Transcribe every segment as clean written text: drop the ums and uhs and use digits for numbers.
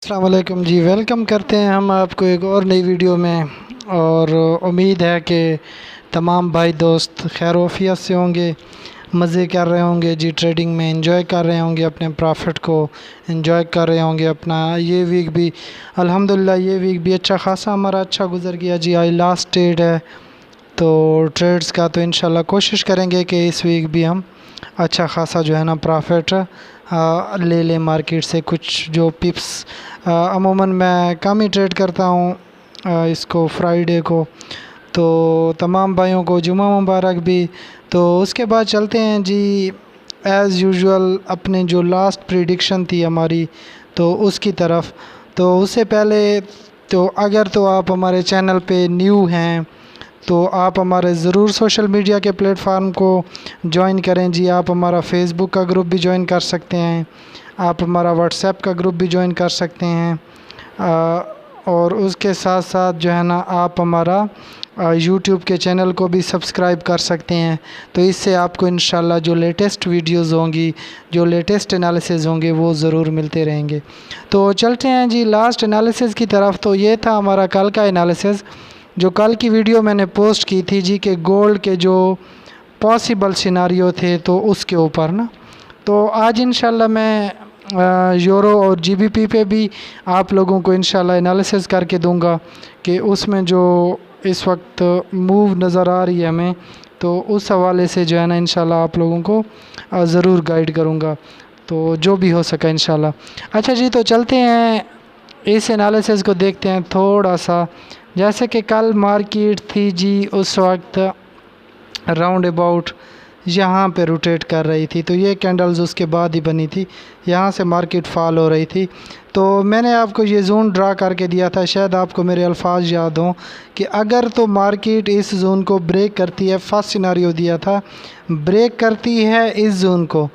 अस्सलाम वालेकुम जी, वेलकम करते हैं हम आपको एक और नई वीडियो में। और उम्मीद है कि तमाम भाई दोस्त खैर वफ़ियत से होंगे, मज़े कर रहे होंगे जी, ट्रेडिंग में एंजॉय कर रहे होंगे, अपने प्रॉफिट को एंजॉय कर रहे होंगे। अपना ये वीक भी अल्हम्दुलिल्लाह ये वीक भी अच्छा खासा हमारा अच्छा गुज़र गया जी। आज लास्ट ट्रेड है तो ट्रेड्स का तो इंशाल्लाह कोशिश करेंगे कि इस वीक भी हम अच्छा खासा जो है ना प्रॉफिट ले लें मार्केट से। कुछ जो पिप्स अमूमन मैं कम ही ट्रेड करता हूँ इसको फ्राइडे को, तो तमाम भाइयों को जुमा मुबारक भी। तो उसके बाद चलते हैं जी एज़ यूजुअल अपने जो लास्ट प्रिडिक्शन थी हमारी तो उसकी तरफ। तो उससे पहले तो अगर तो आप हमारे चैनल पे न्यू हैं तो आप हमारे ज़रूर सोशल मीडिया के प्लेटफार्म को ज्वाइन करें जी। आप हमारा फेसबुक का ग्रुप भी ज्वाइन कर सकते हैं, आप हमारा व्हाट्सएप का ग्रुप भी ज्वाइन कर सकते हैं। और उसके साथ साथ जो है ना आप हमारा यूट्यूब के चैनल को भी सब्सक्राइब कर सकते हैं। तो इससे आपको इंशाल्लाह जो लेटेस्ट वीडियोस होंगी, जो लेटेस्ट एनालिसिस होंगे वो ज़रूर मिलते रहेंगे। तो चलते हैं जी लास्ट एनालिसिस की तरफ। तो ये था हमारा कल का एनालिसिस, जो कल की वीडियो मैंने पोस्ट की थी जी कि गोल्ड के जो पॉसिबल सिनारियो थे तो उसके ऊपर ना। तो आज इंशाल्लाह मैं यूरो और जीबीपी पे भी आप लोगों को इंशाल्लाह एनालिसिस करके दूंगा कि उसमें जो इस वक्त मूव नज़र आ रही है हमें, तो उस हवाले से जो है ना इंशाल्लाह आप लोगों को ज़रूर गाइड करूंगा, तो जो भी हो सका इंशाल्लाह। अच्छा जी, तो चलते हैं इस एनालिसिस को देखते हैं थोड़ा सा। जैसे कि कल मार्केट थी जी उस वक्त राउंड अबाउट यहाँ पे रोटेट कर रही थी, तो ये कैंडल्स उसके बाद ही बनी थी, यहाँ से मार्केट फॉल हो रही थी। तो मैंने आपको ये जोन ड्रा करके दिया था, शायद आपको मेरे अल्फाज याद हों कि अगर तो मार्केट इस जोन को ब्रेक करती है, फर्स्ट सिनारियो दिया था ब्रेक करती है इस जोन को,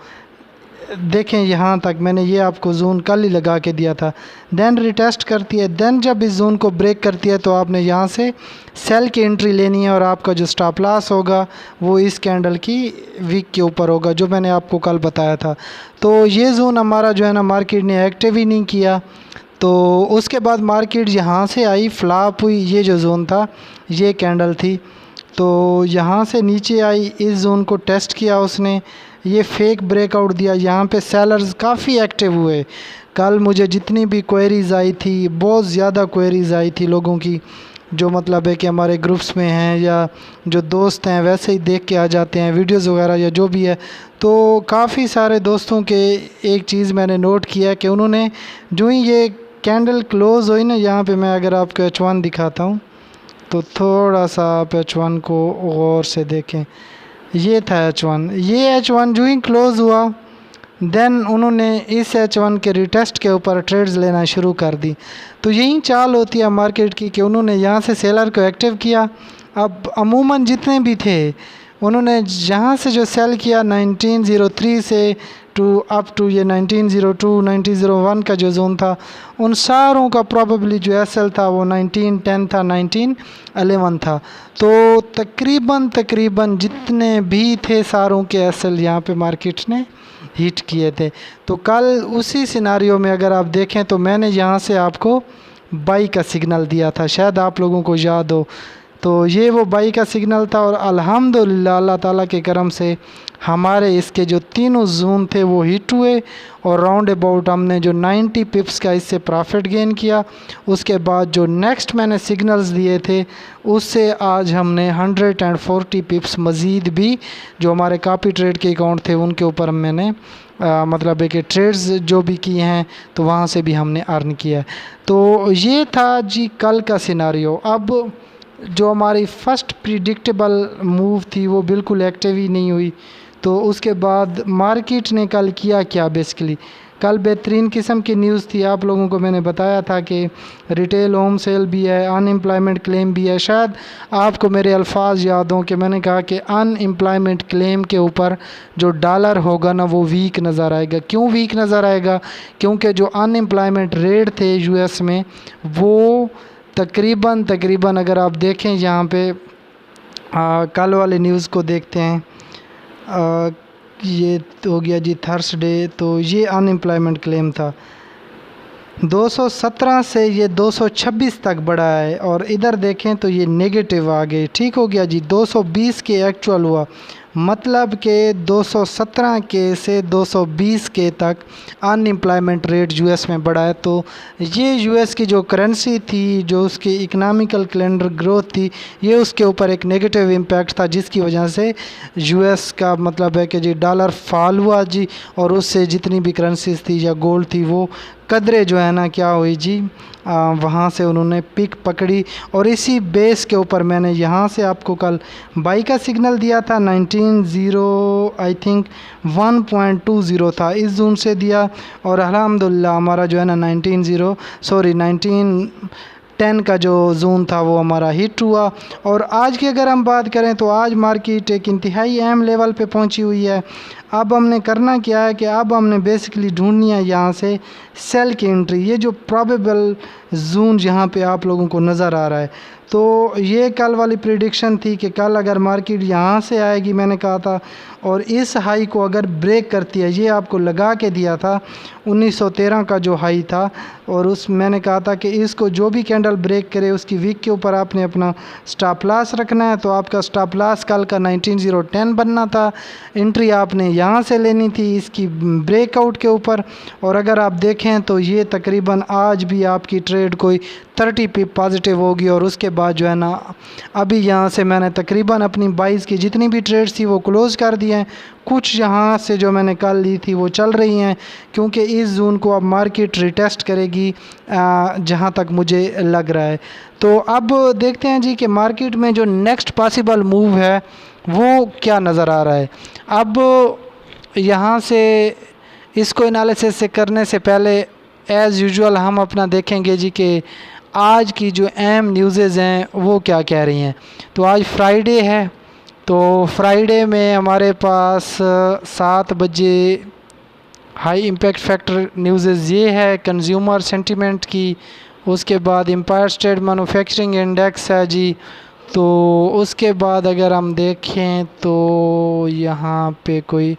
देखें यहाँ तक मैंने ये आपको जोन कल ही लगा के दिया था, देन रिटेस्ट करती है, देन जब इस जोन को ब्रेक करती है तो आपने यहाँ से सेल की एंट्री लेनी है और आपका जो स्टॉप लॉस होगा वो इस कैंडल की वीक के ऊपर होगा, जो मैंने आपको कल बताया था। तो ये जोन हमारा जो है ना मार्केट ने एक्टिव ही नहीं किया। तो उसके बाद मार्केट यहाँ से आई, फ्लॉप हुई, ये जो जोन था ये कैंडल थी, तो यहाँ से नीचे आई, इस जोन को टेस्ट किया उसने, ये फेक ब्रेकआउट दिया, यहाँ पे सेलर्स काफ़ी एक्टिव हुए। कल मुझे जितनी भी क्वेरीज़ आई थी, बहुत ज़्यादा क्वेरीज़ आई थी लोगों की, जो मतलब है कि हमारे ग्रुप्स में हैं या जो दोस्त हैं वैसे ही देख के आ जाते हैं वीडियोज़ वगैरह या जो भी है। तो काफ़ी सारे दोस्तों के एक चीज़ मैंने नोट किया कि उन्होंने जो ही ये कैंडल क्लोज़ हुई ना, यहाँ पे मैं अगर आपको H1 दिखाता हूँ तो थोड़ा सा आप H1 को गौर से देखें, ये था H1, ये H1 जो ही क्लोज़ हुआ देन उन्होंने इस H1 के रिटेस्ट के ऊपर ट्रेड्स लेना शुरू कर दी। तो यही चाल होती है मार्केट की कि उन्होंने यहाँ से सेलर को एक्टिव किया। अब अमूमन जितने भी थे उन्होंने यहाँ से जो सेल किया 1903 से अप टू ये 1902 1901 का जो जोन था, उन सारों का प्रॉबेबली जो एसएल था वो 1910 था, 1911 था। तो तकरीबन जितने भी थे सारों के एसएल यहाँ पे मार्केट ने हिट किए थे। तो कल उसी सिनारियो में अगर आप देखें तो मैंने यहाँ से आपको बाई का सिग्नल दिया था, शायद आप लोगों को याद हो। तो ये वो बाई का सिग्नल था और अल्हम्दुलिल्लाह अल्लाह ताला के करम से हमारे इसके जो तीनों जोन थे वो हिट हुए और राउंड अबाउट हमने जो 90 पिप्स का इससे प्रॉफिट गेन किया। उसके बाद जो नेक्स्ट मैंने सिग्नल्स दिए थे उससे आज हमने 140 पिप्स मज़ीद भी जो हमारे कॉपी ट्रेड के अकाउंट थे उनके ऊपर मैंने मतलब है कि ट्रेड्स जो भी किए हैं तो वहाँ से भी हमने अर्न किया है। तो ये था जी कल का सिनारियो। अब जो हमारी फ़र्स्ट प्रिडिक्टेबल मूव थी वो बिल्कुल एक्टिव ही नहीं हुई। तो उसके बाद मार्केट ने कल किया क्या, बेसिकली कल बेहतरीन किस्म की न्यूज़ थी। आप लोगों को मैंने बताया था कि रिटेल होम सेल भी है, अनएम्प्लॉयमेंट क्लेम भी है। शायद आपको मेरे अल्फाज याद हों कि मैंने कहा कि अनएम्प्लॉयमेंट क्लेम के ऊपर जो डॉलर होगा ना वो वीक नज़र आएगा। क्यों वीक नज़र आएगा? क्योंकि जो अनएम्प्लॉयमेंट रेट थे यूएस में वो तकरीबन अगर आप देखें यहाँ पे कल वाले न्यूज़ को देखते हैं, ये हो गया जी थर्सडे, तो ये अनएम्प्लॉयमेंट क्लेम था। 217 से ये 226 तक बढ़ा है और इधर देखें तो ये नेगेटिव आ गई। ठीक हो गया जी। 220 के एक्चुअल हुआ, मतलब कि 217 के से 220 के तक अनएम्प्लॉयमेंट रेट यूएस में बढ़ा है। तो ये यूएस की जो करेंसी थी, जो उसकी इकनॉमिकल कैलेंडर ग्रोथ थी, ये उसके ऊपर एक नेगेटिव इम्पैक्ट था, जिसकी वजह से यूएस का मतलब है कि जी डॉलर फॉल हुआ जी, और उससे जितनी भी करेंसीज थी या गोल्ड थी वो कदरे जो है ना क्या हुई जी, वहाँ से उन्होंने पिक पकड़ी। और इसी बेस के ऊपर मैंने यहाँ से आपको कल बाई का सिग्नल दिया था 19 आई थिंक 1.20 था, इस जोन से दिया, और अल्हम्दुलिल्लाह हमारा जो है ना 1910 का जो जोन था वो हमारा हिट हुआ। और आज की अगर हम बात करें तो आज मार्केट एक इंतहाई अहम लेवल पे पहुंची हुई है। अब हमने करना क्या है कि अब हमने बेसिकली ढूंढनी है यहाँ से सेल की एंट्री। ये जो प्रोबेबल जोन यहाँ पे आप लोगों को नज़र आ रहा है, तो ये कल वाली प्रिडिक्शन थी कि कल अगर मार्केट यहाँ से आएगी, मैंने कहा था, और इस हाई को अगर ब्रेक करती है, ये आपको लगा के दिया था 1913 का जो हाई था, और उस मैंने कहा था कि इसको जो भी कैंडल ब्रेक करे उसकी वीक के ऊपर आपने अपना स्टॉप लॉस रखना है। तो आपका स्टॉप लॉस कल का 19010 बनना था, एंट्री आपने यहाँ से लेनी थी इसकी ब्रेकआउट के ऊपर। और अगर आप देखें तो ये तकरीबन आज भी आपकी ट्रेड कोई 30 पिप पॉजिटिव होगी, और उसके बाद जो है ना अभी यहाँ से मैंने तकरीबन अपनी 22 की जितनी भी ट्रेड्स थी वो क्लोज़ कर दी हैं। कुछ यहाँ से जो मैंने कल ली थी वो चल रही हैं, क्योंकि इस जोन को अब मार्केट रिटेस्ट करेगी जहाँ तक मुझे लग रहा है। तो अब देखते हैं जी कि मार्केट में जो नेक्स्ट पॉसिबल मूव है वो क्या नज़र आ रहा है। अब यहाँ से इसको एनालिसिस से करने से पहले एज़ यूजुअल हम अपना देखेंगे जी कि आज की जो अहम न्यूज़ेज़ हैं वो क्या कह रही हैं। तो आज फ्राइडे है, तो फ्राइडे में हमारे पास 7 बजे हाई इम्पैक्ट फैक्टर न्यूज़ेज़ ये है कंज्यूमर सेंटिमेंट की। उसके बाद एम्पायर स्टेट मैन्युफैक्चरिंग इंडेक्स है जी। तो उसके बाद अगर हम देखें तो यहाँ पे कोई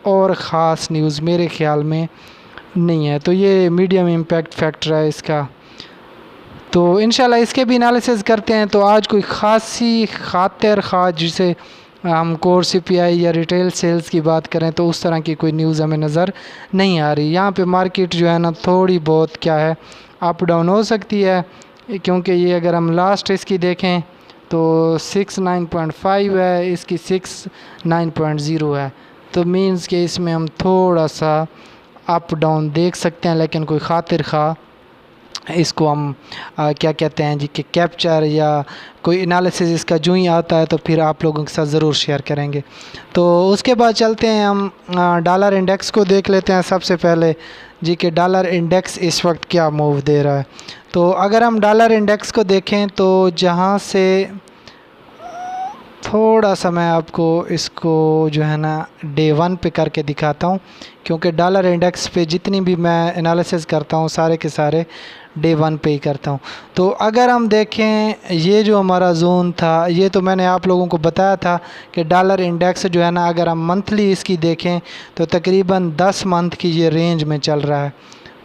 और ख़ास न्यूज़ मेरे ख़्याल में नहीं है। तो ये मीडियम इम्पैक्ट फैक्टर है इसका, तो इंशाल्लाह इसके भी एनालिसिस करते हैं। तो आज कोई ख़ासी खातिर ख़ास जिसे हम कोर सीपीआई या रिटेल सेल्स की बात करें तो उस तरह की कोई न्यूज़ हमें नज़र नहीं आ रही। यहाँ पे मार्केट जो है ना थोड़ी बहुत क्या है अप डाउन हो सकती है, क्योंकि ये अगर हम लास्ट इसकी देखें तो 69.5 है, इसकी 69.0 है। तो मीन्स कि इसमें हम थोड़ा सा अप डाउन देख सकते हैं, लेकिन कोई खातिर खा इसको हम क्या कहते हैं जी कि कैप्चर या कोई एनालिसिस इसका जो ही आता है तो फिर आप लोगों के साथ ज़रूर शेयर करेंगे। तो उसके बाद चलते हैं हम डॉलर इंडेक्स को देख लेते हैं सबसे पहले जी कि डॉलर इंडेक्स इस वक्त क्या मूव दे रहा है। तो अगर हम डॉलर इंडेक्स को देखें तो जहाँ से थोड़ा सा मैं आपको इसको जो है ना डे 1 पे करके दिखाता हूँ, क्योंकि डॉलर इंडेक्स पे जितनी भी मैं एनालिसिस करता हूँ सारे के सारे डे 1 पे ही करता हूँ। तो अगर हम देखें ये जो हमारा जोन था, ये तो मैंने आप लोगों को बताया था कि डॉलर इंडेक्स जो है ना अगर हम मंथली इसकी देखें तो तकरीबन 10 मंथ की ये रेंज में चल रहा है।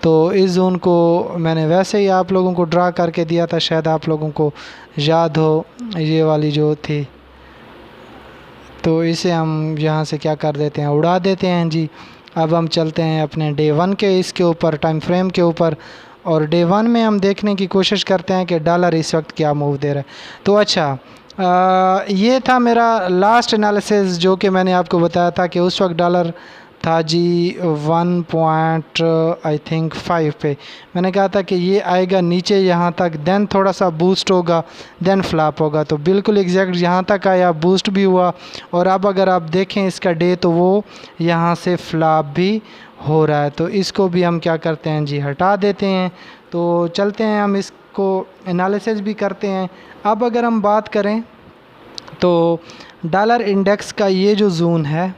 तो इस जोन को मैंने वैसे ही आप लोगों को ड्रा करके दिया था, शायद आप लोगों को याद हो ये वाली जो थी। तो इसे हम यहाँ से क्या कर देते हैं, उड़ा देते हैं जी। अब हम चलते हैं अपने डे 1 के इसके ऊपर टाइम फ्रेम के ऊपर, और डे 1 में हम देखने की कोशिश करते हैं कि डॉलर इस वक्त क्या मूव दे रहा है। तो अच्छा ये था मेरा लास्ट एनालिसिस जो कि मैंने आपको बताया था कि उस वक्त डॉलर था जी 1.5 पे। मैंने कहा था कि ये आएगा नीचे यहाँ तक, देन थोड़ा सा बूस्ट होगा, देन फ्लॉप होगा। तो बिल्कुल एग्जैक्ट यहाँ तक आया, बूस्ट भी हुआ, और अब अगर आप देखें इसका डे तो वो यहाँ से फ्लॉप भी हो रहा है। तो इसको भी हम क्या करते हैं जी, हटा देते हैं। तो चलते हैं हम इसको एनालिसिस भी करते हैं। अब अगर हम बात करें तो डॉलर इंडेक्स का ये जो जोन है,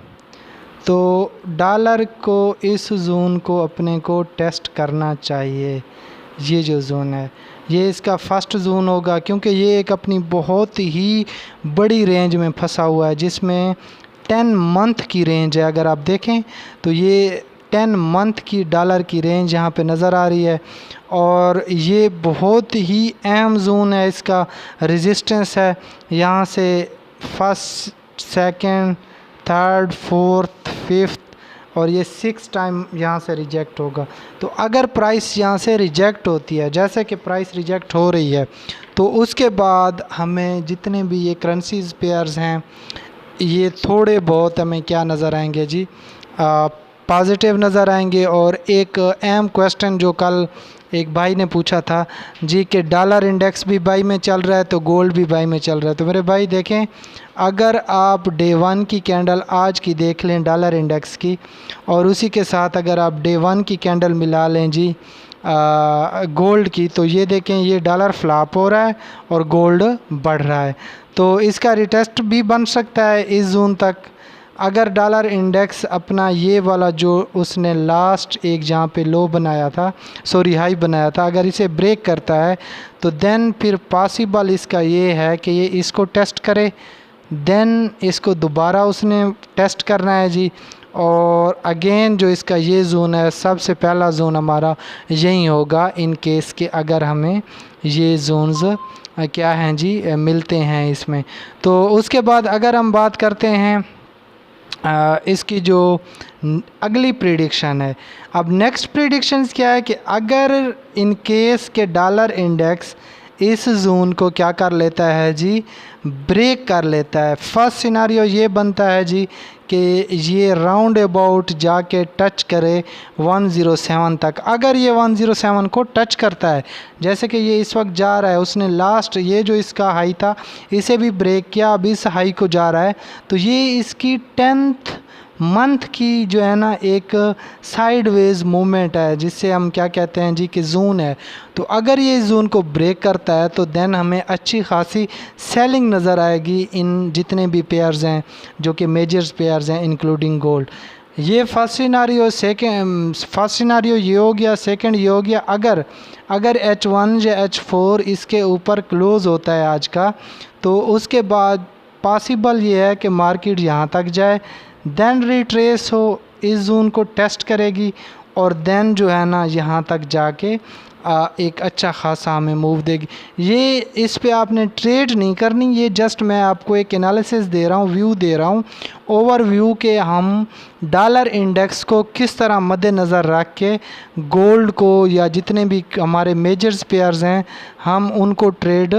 तो डॉलर को इस जोन को अपने को टेस्ट करना चाहिए। ये जो जोन है ये इसका फर्स्ट जोन होगा, क्योंकि ये एक अपनी बहुत ही बड़ी रेंज में फंसा हुआ है जिसमें 10 मंथ की रेंज है। अगर आप देखें तो ये 10 मंथ की डॉलर की रेंज यहाँ पे नज़र आ रही है। और ये बहुत ही अहम जोन है, इसका रेजिस्टेंस है यहाँ से first, second, third, fourth, fifth और ये 6 टाइम यहाँ से रिजेक्ट होगा। तो अगर प्राइस यहाँ से रिजेक्ट होती है, जैसे कि प्राइस रिजेक्ट हो रही है, तो उसके बाद हमें जितने भी ये करेंसीज पेयर्स हैं ये थोड़े बहुत हमें क्या नज़र आएंगे जी, पॉजिटिव नज़र आएंगे। और एक अहम क्वेश्चन जो कल एक भाई ने पूछा था जी कि डॉलर इंडेक्स भी बाई में चल रहा है तो गोल्ड भी बाई में चल रहा है। तो मेरे भाई देखें, अगर आप डे 1 की कैंडल आज की देख लें डॉलर इंडेक्स की, और उसी के साथ अगर आप डे 1 की कैंडल मिला लें जी गोल्ड की, तो ये देखें ये डॉलर फ्लॉप हो रहा है और गोल्ड बढ़ रहा है। तो इसका रिटेस्ट भी बन सकता है इस जून तक। अगर डॉलर इंडेक्स अपना ये वाला जो उसने लास्ट एक जहाँ पे लो बनाया था, सॉरी हाई बनाया था, अगर इसे ब्रेक करता है तो देन फिर पॉसिबल इसका ये है कि ये इसको टेस्ट करे, देन इसको दोबारा उसने टेस्ट करना है जी। और अगेन जो इसका ये जोन है, सबसे पहला जोन हमारा यही होगा इन केस के अगर हमें ये जोन्स क्या हैं जी मिलते हैं इसमें। तो उसके बाद अगर हम बात करते हैं इसकी जो अगली प्रेडिक्शन है, अब नेक्स्ट प्रेडिक्शंस क्या है कि अगर इन केस के डॉलर इंडेक्स इस जोन को क्या कर लेता है जी, ब्रेक कर लेता है। फर्स्ट सिनारियो ये बनता है जी कि ये राउंड अबाउट जाके टच करे 107 तक। अगर ये 107 को टच करता है, जैसे कि ये इस वक्त जा रहा है, उसने लास्ट ये जो इसका हाई था इसे भी ब्रेक किया, अब इस हाई को जा रहा है, तो ये इसकी 10th मंथ की जो है ना एक साइडवेज मूवमेंट है, जिससे हम क्या कहते हैं जी कि जोन है। तो अगर ये जोन को ब्रेक करता है तो देन हमें अच्छी खासी सेलिंग नज़र आएगी इन जितने भी पेयर्स हैं जो कि मेजर्स पेयर्स हैं इंक्लूडिंग गोल्ड। ये फर्स्ट सिनारियो ये हो गया। सेकंड ये हो गया, अगर H1 या H4 इसके ऊपर क्लोज़ होता है आज का, तो उसके बाद पॉसिबल ये है कि मार्केट यहाँ तक जाए, देन रिट्रेस हो, इस जोन को टेस्ट करेगी और देन जो है ना यहाँ तक जाके एक अच्छा खासा हमें मूव देगी। ये इस पे आपने ट्रेड नहीं करनी, ये जस्ट मैं आपको एक एनालिसिस दे रहा हूँ, व्यू दे रहा हूँ, ओवरव्यू के हम डॉलर इंडेक्स को किस तरह मद्देनज़र रख के गोल्ड को या जितने भी हमारे मेजर्स पेयर्स हैं हम उनको ट्रेड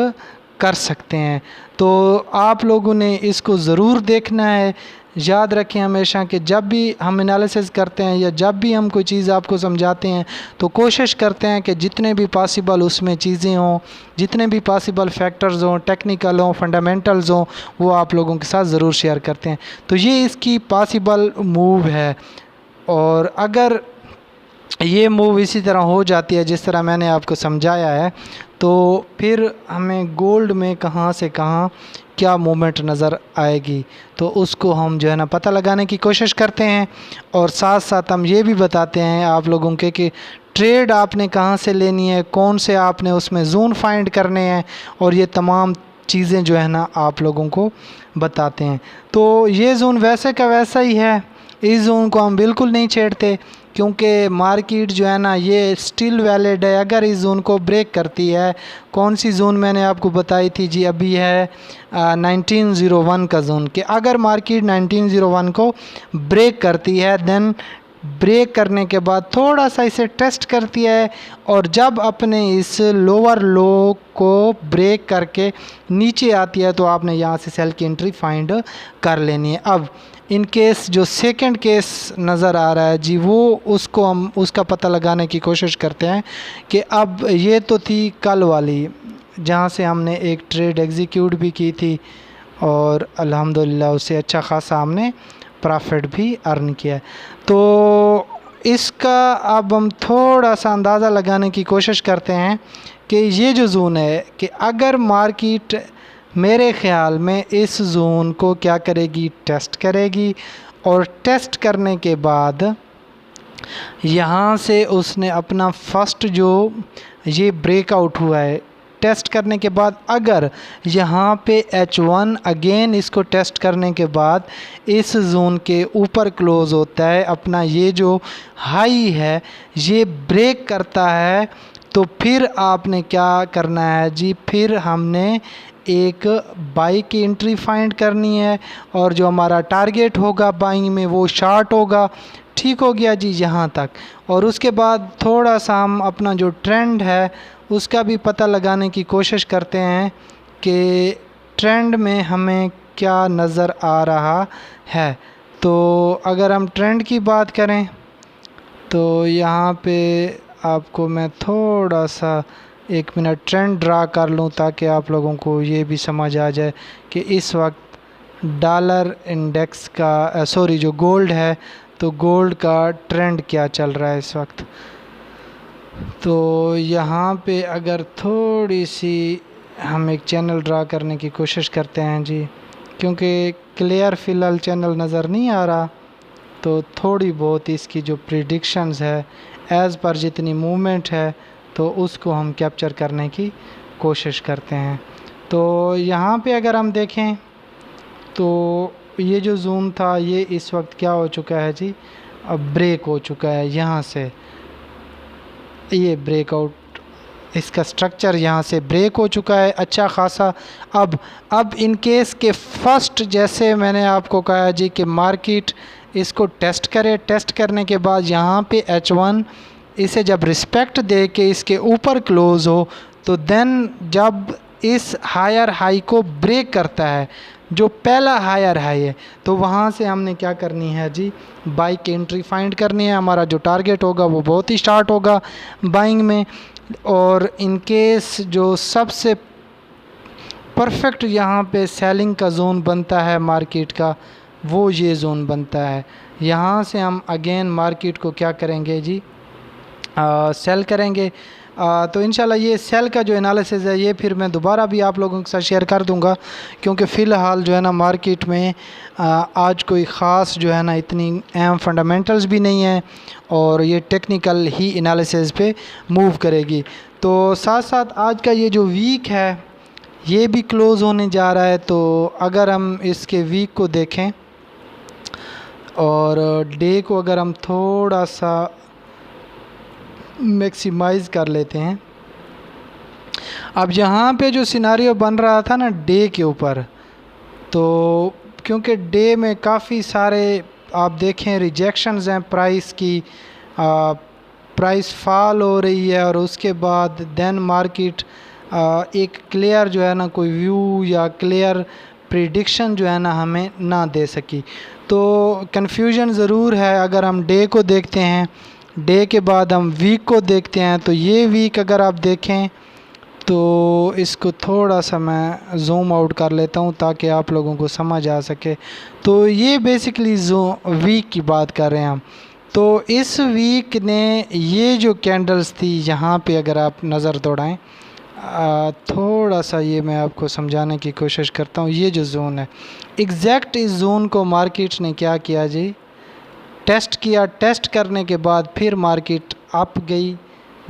कर सकते हैं। तो आप लोगों ने इसको ज़रूर देखना है। याद रखें हमेशा कि जब भी हम एनालिसिस करते हैं या जब भी हम कोई चीज़ आपको समझाते हैं तो कोशिश करते हैं कि जितने भी पॉसिबल उसमें चीज़ें हों, जितने भी पॉसिबल फैक्टर्स हों, टेक्निकल हों, फंडामेंटल्स हों, वो आप लोगों के साथ ज़रूर शेयर करते हैं। तो ये इसकी पॉसिबल मूव है। और अगर ये मूव इसी तरह हो जाती है जिस तरह मैंने आपको समझाया है, तो फिर हमें गोल्ड में कहाँ से कहाँ क्या मूवमेंट नज़र आएगी, तो उसको हम जो है ना पता लगाने की कोशिश करते हैं। और साथ साथ हम ये भी बताते हैं आप लोगों के कि ट्रेड आपने कहाँ से लेनी है, कौन से आपने उसमें जोन फाइंड करने हैं, और ये तमाम चीज़ें जो है ना आप लोगों को बताते हैं। तो ये जोन वैसे का वैसा ही है, इस जोन को हम बिल्कुल नहीं छेड़ते क्योंकि मार्केट जो है ना ये स्टिल वैलिड है। अगर इस जोन को ब्रेक करती है, कौन सी जोन मैंने आपको बताई थी जी, अभी है 1901 का जोन, कि अगर मार्केट 1901 को ब्रेक करती है, देन ब्रेक करने के बाद थोड़ा सा इसे टेस्ट करती है, और जब अपने इस लोअर लो को ब्रेक करके नीचे आती है तो आपने यहाँ से सेल की एंट्री फाइंड कर लेनी है। अब इन केस जो सेकंड केस नज़र आ रहा है जी, वो उसको हम उसका पता लगाने की कोशिश करते हैं कि अब ये तो थी कल वाली जहाँ से हमने एक ट्रेड एग्जीक्यूट भी की थी और अल्हम्दुलिल्लाह उससे अच्छा खासा हमने प्रॉफिट भी अर्न किया है। तो इसका अब हम थोड़ा सा अंदाज़ा लगाने की कोशिश करते हैं कि ये जो जोन है कि अगर मार्केट मेरे ख़्याल में इस जोन को क्या करेगी, टेस्ट करेगी, और टेस्ट करने के बाद यहाँ से उसने अपना फर्स्ट जो ये ब्रेकआउट हुआ है टेस्ट करने के बाद अगर यहाँ पे H1 अगेन इसको टेस्ट करने के बाद इस जोन के ऊपर क्लोज़ होता है, अपना ये जो हाई है ये ब्रेक करता है, तो फिर आपने क्या करना है जी, फिर हमने एक बाई की एंट्री फाइंड करनी है और जो हमारा टारगेट होगा बाइंग में वो शार्ट होगा। ठीक हो गया जी यहाँ तक। और उसके बाद थोड़ा सा हम अपना जो ट्रेंड है उसका भी पता लगाने की कोशिश करते हैं कि ट्रेंड में हमें क्या नज़र आ रहा है। तो अगर हम ट्रेंड की बात करें तो यहाँ पे आपको मैं थोड़ा सा 1 मिनट ट्रेंड ड्रा कर लूँ ताकि आप लोगों को ये भी समझ आ जाए कि इस वक्त डॉलर इंडेक्स का जो गोल्ड है तो गोल्ड का ट्रेंड क्या चल रहा है इस वक्त। तो यहाँ पे अगर थोड़ी सी हम एक चैनल ड्रा करने की कोशिश करते हैं जी, क्योंकि क्लियर फ़िलहाल चैनल नज़र नहीं आ रहा, तो थोड़ी बहुत इसकी जो प्रिडिक्शंस है एज़ पर जितनी मूवमेंट है तो उसको हम कैप्चर करने की कोशिश करते हैं। तो यहाँ पे अगर हम देखें तो ये जो जोन था ये इस वक्त क्या हो चुका है जी, अब ब्रेक हो चुका है। यहाँ से ये ब्रेकआउट, इसका स्ट्रक्चर यहाँ से ब्रेक हो चुका है अच्छा खासा। अब इन केस के फर्स्ट, जैसे मैंने आपको कहा जी कि मार्केट इसको टेस्ट करे, टेस्ट करने के बाद यहाँ पे H1 इसे जब रिस्पेक्ट दे के इसके ऊपर क्लोज़ हो, तो देन जब इस हायर हाई को ब्रेक करता है, जो पहला हायर हाई है, तो वहाँ से हमने क्या करनी है जी, बाई की एंट्री फाइंड करनी है। हमारा जो टारगेट होगा वो बहुत ही स्टार्ट होगा बाइंग में। और इन केस जो सबसे परफेक्ट यहाँ पे सेलिंग का जोन बनता है मार्केट का, वो ये जोन बनता है। यहाँ से हम अगेन मार्केट को क्या करेंगे जी, सेल करेंगे। तो इंशाल्लाह ये सेल का जो एनालिसिस है ये फिर मैं दोबारा भी आप लोगों के साथ शेयर कर दूंगा, क्योंकि फ़िलहाल जो है ना मार्केट में आज कोई ख़ास जो है ना इतनी अहम फंडामेंटल्स भी नहीं है और ये टेक्निकल ही एनालिसिस पे मूव करेगी। तो साथ साथ आज का ये जो वीक है ये भी क्लोज़ होने जा रहा है। तो अगर हम इसके वीक को देखें और डे को अगर हम थोड़ा सा मैक्सिमाइज़ कर लेते हैं, अब यहाँ पे जो सिनारियो बन रहा था ना डे के ऊपर, तो क्योंकि डे में काफ़ी सारे आप देखें रिजेक्शंस हैं प्राइस की, प्राइस फॉल हो रही है और उसके बाद देन मार्केट एक क्लियर जो है ना कोई व्यू या क्लियर प्रिडिक्शन जो है ना हमें ना दे सकी। तो कन्फ्यूजन ज़रूर है। अगर हम डे को देखते हैं, डे के बाद हम वीक को देखते हैं, तो ये वीक अगर आप देखें तो इसको थोड़ा सा मैं जूम आउट कर लेता हूँ ताकि आप लोगों को समझ आ सके। तो ये बेसिकली वीक की बात कर रहे हैं हम। तो इस वीक ने ये जो कैंडल्स थी यहाँ पे अगर आप नज़र दौड़ाएं, थोड़ा सा ये मैं आपको समझाने की कोशिश करता हूँ। ये जो जोन है एग्जैक्ट इस जोन को मार्केट ने क्या किया जी, टेस्ट किया। टेस्ट करने के बाद फिर मार्केट अप गई,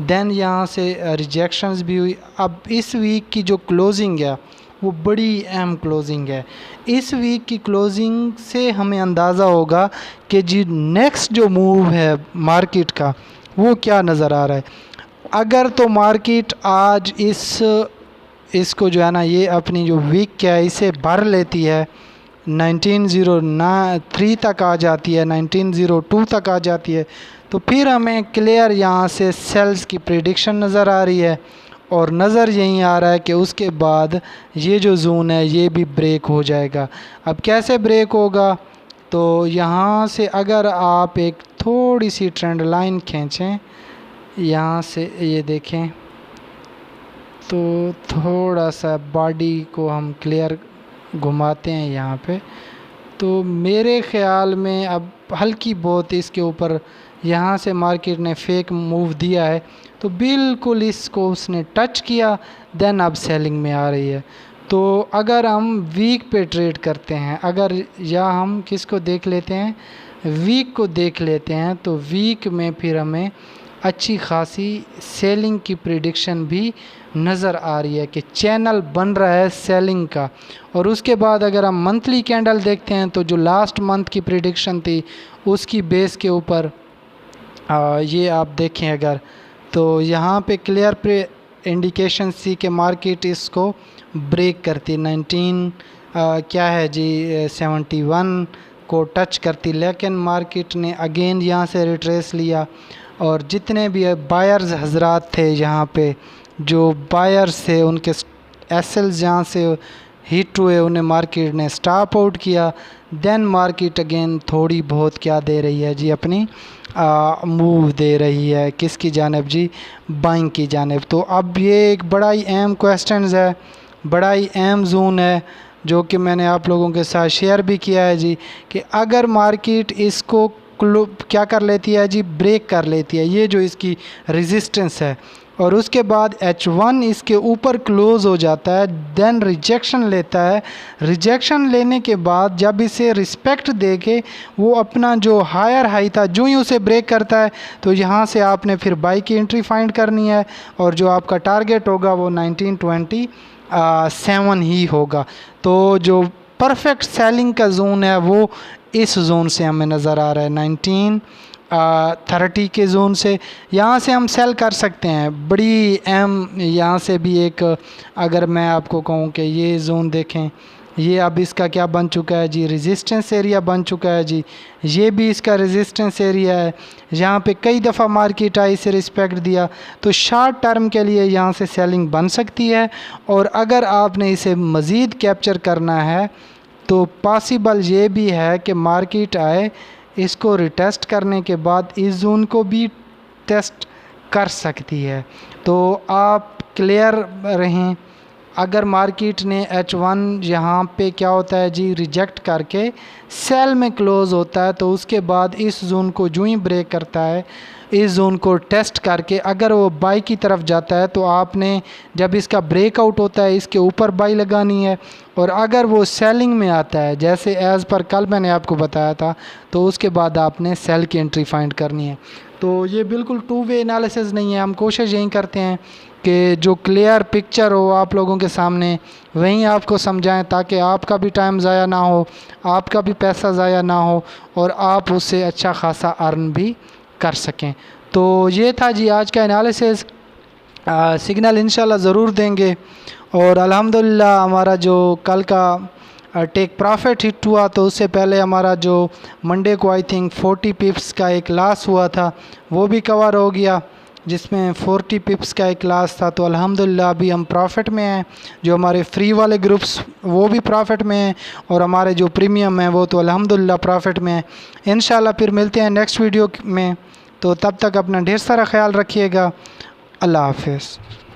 देन यहाँ से रिजेक्शंस भी हुई। अब इस वीक की जो क्लोजिंग है वो बड़ी अहम क्लोजिंग है। इस वीक की क्लोजिंग से हमें अंदाज़ा होगा कि जी नेक्स्ट जो मूव है मार्केट का वो क्या नज़र आ रहा है। अगर तो मार्केट आज इसको जो है ना ये अपनी जो वीक क्या है इसे भर लेती है, 1903 तक आ जाती है, 1902 तक आ जाती है, तो फिर हमें क्लियर यहाँ से सेल्स की प्रेडिक्शन नज़र आ रही है और नज़र यही आ रहा है कि उसके बाद ये जो जोन है ये भी ब्रेक हो जाएगा। अब कैसे ब्रेक होगा, तो यहाँ से अगर आप एक थोड़ी सी ट्रेंड लाइन खींचें, यहाँ से ये देखें, तो थोड़ा सा बॉडी को हम क्लियर घुमाते हैं यहाँ पे, तो मेरे ख़्याल में अब हल्की बहुत इसके ऊपर यहाँ से मार्केट ने फेक मूव दिया है, तो बिल्कुल इसको उसने टच किया, देन अब सेलिंग में आ रही है। तो अगर हम वीक पे ट्रेड करते हैं, अगर या हम किसको देख लेते हैं, वीक को देख लेते हैं, तो वीक में फिर हमें अच्छी खासी सेलिंग की प्रेडिक्शन भी नज़र आ रही है कि चैनल बन रहा है सेलिंग का। और उसके बाद अगर हम मंथली कैंडल देखते हैं तो जो लास्ट मंथ की प्रेडिक्शन थी उसकी बेस के ऊपर ये आप देखें अगर, तो यहाँ पे क्लियर इंडिकेशन सी के मार्केट इसको ब्रेक करती 19 क्या है जी 71 को टच करती, लेकिन मार्केट ने अगेन यहाँ से रिट्रेस लिया। और जितने भी बायर्स हजरात थे यहाँ पे, जो बायर्स थे उनके एसएल्स जहाँ से हिट हुए उन्हें मार्केट ने स्टॉप आउट किया। देन मार्केट अगेन थोड़ी बहुत क्या दे रही है जी, अपनी मूव दे रही है किसकी जानिब जी, बाइंग की जानिब। तो अब ये एक बड़ा ही अहम क्वेश्चन है, बड़ा ही अहम जोन है जो कि मैंने आप लोगों के साथ शेयर भी किया है जी, कि अगर मार्केट इसको क्या कर लेती है जी, ब्रेक कर लेती है, ये जो इसकी रेजिस्टेंस है, और उसके बाद H1 इसके ऊपर क्लोज़ हो जाता है, देन रिजेक्शन लेता है। रिजेक्शन लेने के बाद जब इसे रिस्पेक्ट दे के वो अपना जो हायर हाई था जो ही उसे ब्रेक करता है, तो यहाँ से आपने फिर बाई की एंट्री फाइंड करनी है, और जो आपका टारगेट होगा वो 1927 ही होगा। तो जो परफेक्ट सेलिंग का जोन है वो इस जोन से हमें नज़र आ रहा है, 1930 के जोन से। यहाँ से हम सेल कर सकते हैं। बड़ी अहम यहाँ से भी एक, अगर मैं आपको कहूँ कि ये जोन देखें, ये अब इसका क्या बन चुका है जी, रेजिस्टेंस एरिया बन चुका है जी। ये भी इसका रेजिस्टेंस एरिया है, यहाँ पे कई दफ़ा मार्केट आई से रिस्पेक्ट दिया, तो शॉर्ट टर्म के लिए यहाँ से सेलिंग बन सकती है। और अगर आपने इसे मज़ीद कैप्चर करना है तो पॉसिबल ये भी है कि मार्केट आए, इसको रिटेस्ट करने के बाद इस जोन को भी टेस्ट कर सकती है। तो आप क्लियर रहें, अगर मार्केट ने H1 यहाँ पे क्या होता है जी, रिजेक्ट करके सेल में क्लोज़ होता है, तो उसके बाद इस जोन को जो ही ब्रेक करता है, इस जोन को टेस्ट करके अगर वो बाई की तरफ जाता है, तो आपने जब इसका ब्रेकआउट होता है इसके ऊपर बाई लगानी है। और अगर वो सेलिंग में आता है, जैसे एज़ पर कल मैंने आपको बताया था, तो उसके बाद आपने सेल की एंट्री फाइंड करनी है। तो ये बिल्कुल टू वे एनालिसिस नहीं है, हम कोशिश यही करते हैं कि जो क्लियर पिक्चर हो आप लोगों के सामने वहीं आपको समझाएं, ताकि आपका भी टाइम ज़ाया ना हो, आपका भी पैसा ज़ाया ना हो, और आप उससे अच्छा खासा अर्न भी कर सकें। तो ये था जी आज का एनालिसिस। सिग्नल इंशाल्लाह ज़रूर देंगे। और अल्हम्दुलिल्लाह हमारा जो कल का टेक प्रॉफिट हिट हुआ, तो उससे पहले हमारा जो मंडे को आई थिंक 40 पिप्स का एक लॉस हुआ था वो भी कवर हो गया, जिसमें 40 पिप्स का एक लॉस था। तो अल्हम्दुलिल्लाह अभी हम प्रॉफिट में हैं। जो हमारे फ्री वाले ग्रुप्स वो भी प्रॉफिट में हैं, और हमारे जो प्रीमियम हैं वो तो अल्हम्दुलिल्लाह प्रॉफिट में हैं। इंशाल्लाह फिर मिलते हैं नेक्स्ट वीडियो में। तो तब तक अपना ढेर सारा ख्याल रखिएगा। अल्लाह हाफ़िज़।